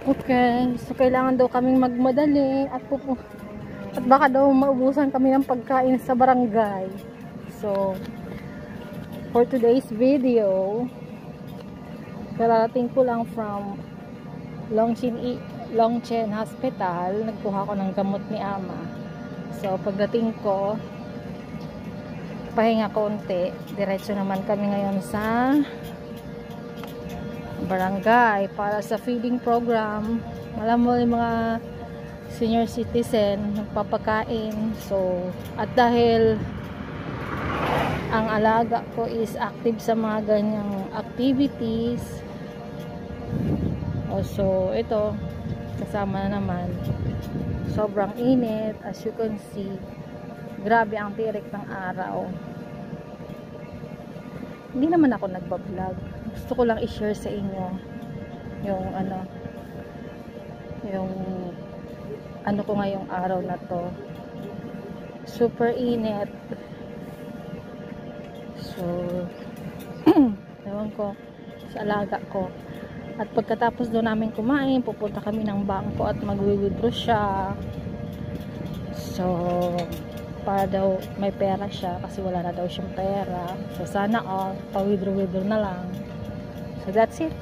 Okay, so kailangan daw kaming magmadali at baka daw maubusan kami ng pagkain sa barangay. So, for today's video, kararating ko lang from Longchen Hospital. Nagkuha ko ng gamot ni Ama. So, pagdating ko, pahinga konti. Diretso naman kami ngayon sa barangay para sa feeding program. Alam mo yung mga senior citizen nagpapakain. So, at dahil ang alaga ko is active sa mga ganyang activities, so ito kasama na naman. Sobrang init, as you can see. Grabe ang tirik ng araw. Hindi naman ako nagbablog. Gusto ko lang i-share sa inyo yung ano ko ngayong araw na to. Super init. So, ewan ko sa alaga ko. At pagkatapos doon namin kumain, pupunta kami ng bangko at mag-withdraw siya. So, para daw may pera siya kasi wala na daw siyang pera. So, sana all pa-withdraw na lang. So, that's it.